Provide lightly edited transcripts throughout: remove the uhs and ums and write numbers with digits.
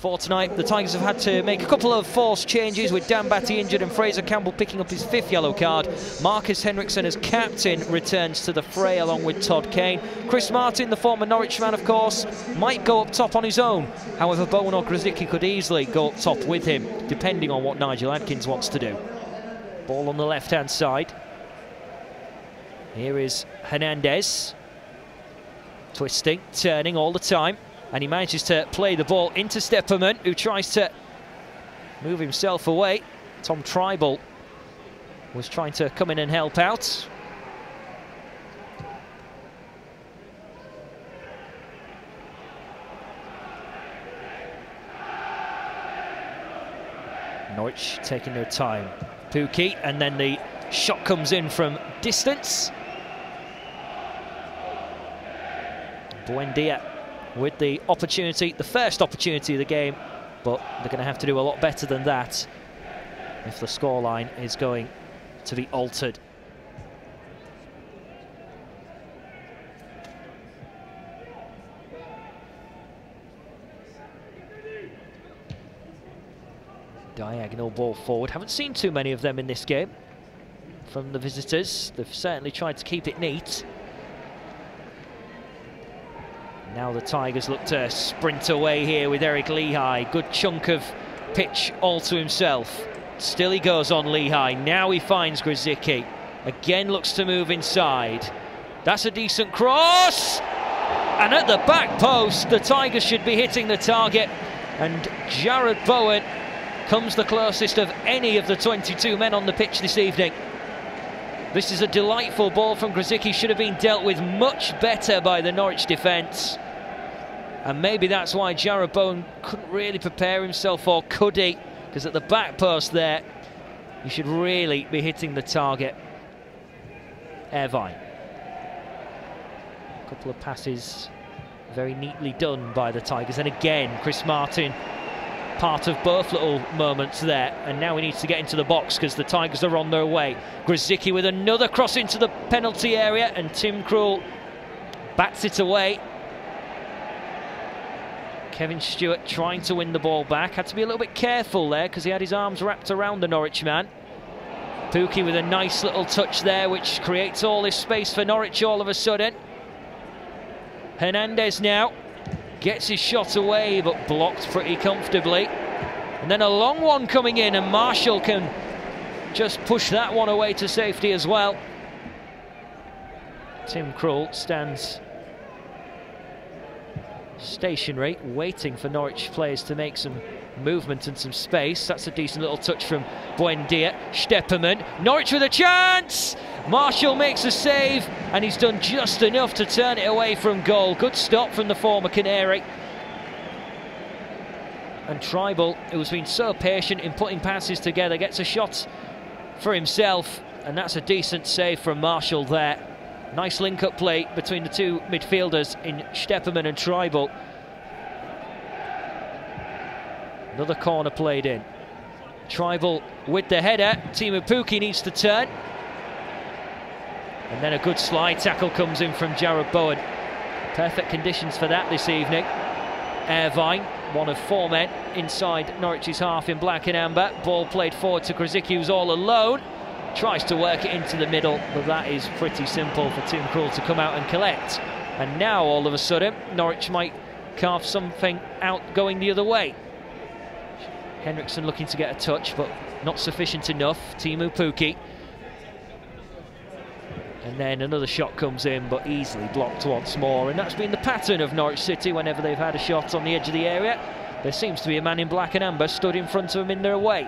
for tonight. The Tigers have had to make a couple of forced changes, with Dan Batty injured and Fraser Campbell picking up his 5th yellow card. Marcus Henriksen as captain returns to the fray along with Todd Kane. Chris Martin, the former Norwich man, of course, might go up top on his own. However, Bowen or Grzycki could easily go up top with him, depending on what Nigel Adkins wants to do. Ball on the left-hand side. Here is Hernandez. Twisting, turning all the time. And he manages to play the ball into Stepperman, who tries to move himself away. Tom Tribal was trying to come in and help out. Norwich taking their time. Pukki, and then the shot comes in from distance. Buendia with the opportunity, the first opportunity of the game, but they're going to have to do a lot better than that if the scoreline is going to be altered. Diagonal ball forward. Haven't seen too many of them in this game from the visitors. They've certainly tried to keep it neat. Now the Tigers look to sprint away here with Eric Lehigh. Good chunk of pitch all to himself. Still he goes on Lehigh. Now he finds Grzycki. Again looks to move inside. That's a decent cross. And at the back post, the Tigers should be hitting the target. And Jared Bowen comes the closest of any of the 22 men on the pitch this evening. This is a delightful ball from Grzycki. Should have been dealt with much better by the Norwich defence. And maybe that's why Jared Bowen couldn't really prepare himself, or could he? Because at the back post there, you should really be hitting the target. Irvine. A couple of passes very neatly done by the Tigers. And again, Chris Martin, part of both little moments there. And now he needs to get into the box because the Tigers are on their way. Grzycki with another cross into the penalty area, and Tim Krul bats it away. Kevin Stewart trying to win the ball back. Had to be a little bit careful there because he had his arms wrapped around the Norwich man. Pukki with a nice little touch there, which creates all this space for Norwich all of a sudden. Hernandez now gets his shot away, but blocked pretty comfortably. And then a long one coming in, and Marshall can just push that one away to safety as well. Tim Krul stands stationary, waiting for Norwich players to make some movement and some space. That's a decent little touch from Buendia. Stepperman, Norwich with a chance! Marshall makes a save, and he's done just enough to turn it away from goal. Good stop from the former Canary. And Tribal, who's been so patient in putting passes together, gets a shot for himself, and that's a decent save from Marshall there. Nice link-up play between the two midfielders in Stepperman and Tribal. Another corner played in. Tribal with the header. Teemu Pukki needs to turn. And then a good slide tackle comes in from Jared Bowen. Perfect conditions for that this evening. Irvine, one of 4 men inside Norwich's half in black and amber. Ball played forward to Grzycki, who's all alone. Tries to work it into the middle, but that is pretty simple for Tim Krul to come out and collect. And now all of a sudden Norwich might carve something out going the other way. Henriksen looking to get a touch, but not sufficient enough. Teemu Pukki. And then another shot comes in, but easily blocked once more. And that's been the pattern of Norwich City whenever they've had a shot on the edge of the area. There seems to be a man in black and amber stood in front of them in their way.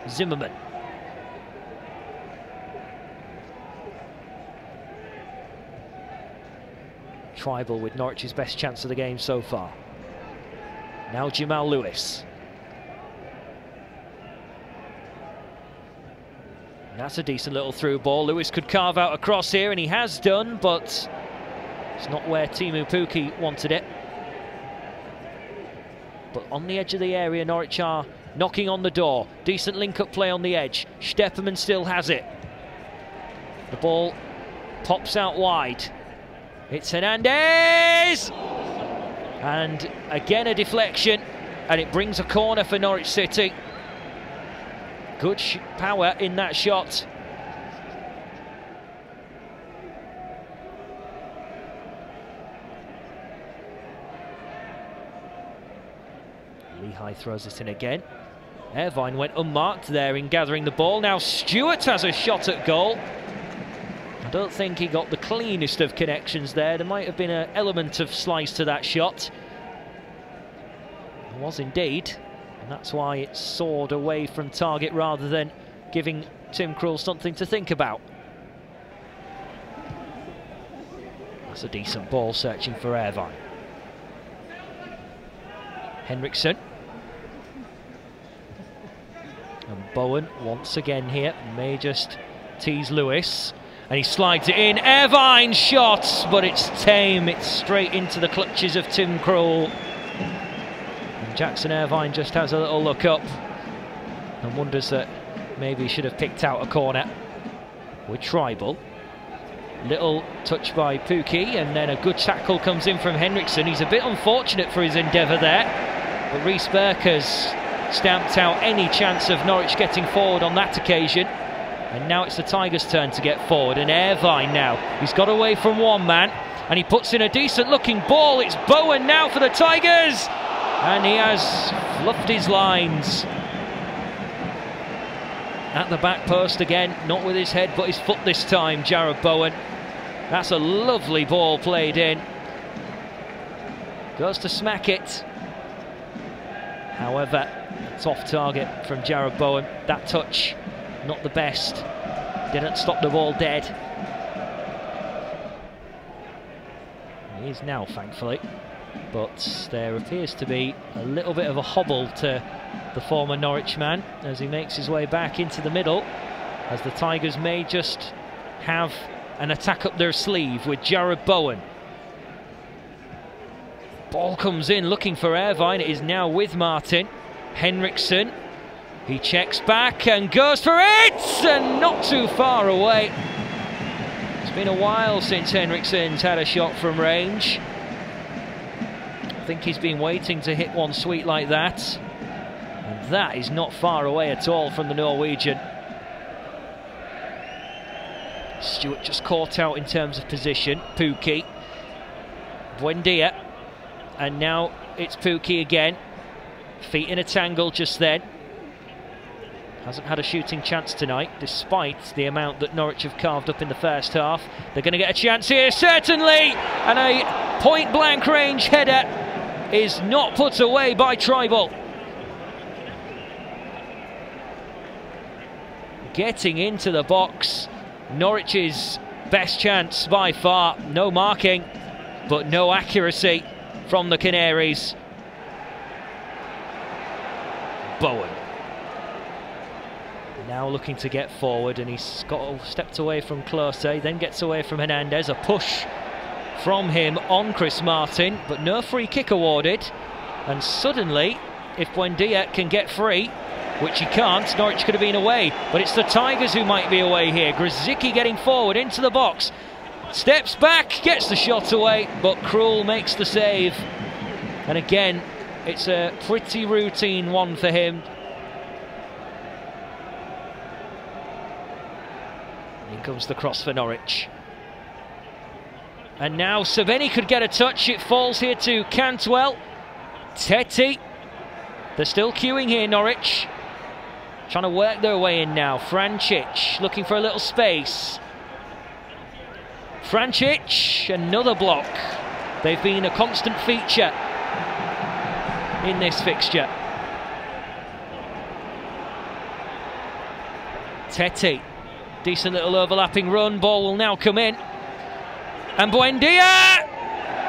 Zimmerman. Tribal with Norwich's best chance of the game so far. Now Jamal Lewis. That's a decent little through ball. Lewis could carve out a cross here, and he has done, but it's not where Teemu Pukki wanted it. But on the edge of the area, Norwich are knocking on the door. Decent link-up play on the edge. Stepperman still has it. The ball pops out wide. It's Hernandez! And again a deflection, and it brings a corner for Norwich City. Good power in that shot. Lehigh throws it in again. Irvine went unmarked there in gathering the ball. Now Stewart has a shot at goal. I don't think he got the cleanest of connections there. There might have been an element of slice to that shot. It was indeed. And that's why it soared away from target rather than giving Tim Krul something to think about. That's a decent ball searching for Irvine. Henriksen. And Bowen once again here may just tease Lewis, and he slides it in. Irvine shot, but it's tame. It's straight into the clutches of Tim Krul. And Jackson Irvine just has a little look up and wonders that maybe he should have picked out a corner with Tribal. Little touch by Pukki, and then a good tackle comes in from Henriksen. He's a bit unfortunate for his endeavour there, but Rhys Burke has stamped out any chance of Norwich getting forward on that occasion. And now it's the Tigers' turn to get forward, and Irvine now, he's got away from one man and he puts in a decent looking ball. It's Bowen now for the Tigers, and he has fluffed his lines. At the back post again, not with his head but his foot this time, Jarrod Bowen. That's a lovely ball played in. Goes to smack it. However, it's off target from Jarrod Bowen. That touch, not the best. Didn't stop the ball dead. He is now, thankfully. But there appears to be a little bit of a hobble to the former Norwich man as he makes his way back into the middle, as the Tigers may just have an attack up their sleeve with Jarrod Bowen. Ball comes in looking for Irvine. It is now with Martin. Henriksen, he checks back and goes for it, and not too far away. It's been a while since Henriksen's had a shot from range. I think he's been waiting to hit one sweet like that, and that is not far away at all from the Norwegian. Stewart just caught out in terms of position. Pukki, Buendia, and now it's Pukki again. Feet in a tangle just then. Hasn't had a shooting chance tonight, despite the amount that Norwich have carved up in the first half. They're going to get a chance here, certainly! And a point-blank range header is not put away by Tribal. Getting into the box, Norwich's best chance by far. No marking, but no accuracy from the Canaries. Bowen now looking to get forward, and he's stepped away from Klose, then gets away from Hernandez. A push from him on Chris Martin, but no free kick awarded. And suddenly, if Buendia can get free, which he can't, Norwich could have been away. But it's the Tigers who might be away here. Grzycki getting forward into the box, steps back, gets the shot away, but Krul makes the save. And again, it's a pretty routine one for him. Here comes the cross for Norwich. And now Saveni could get a touch. It falls here to Cantwell. Teti. They're still queuing here, Norwich. Trying to work their way in now. Francic looking for a little space. Francic, another block. They've been a constant feature in this fixture. Teti, decent little overlapping run. Ball will now come in. And Buendia!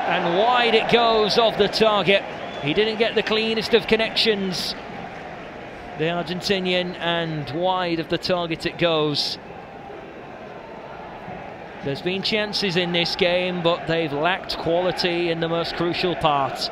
And wide it goes of the target. He didn't get the cleanest of connections, the Argentinian, and wide of the target it goes. There's been chances in this game, but they've lacked quality in the most crucial part.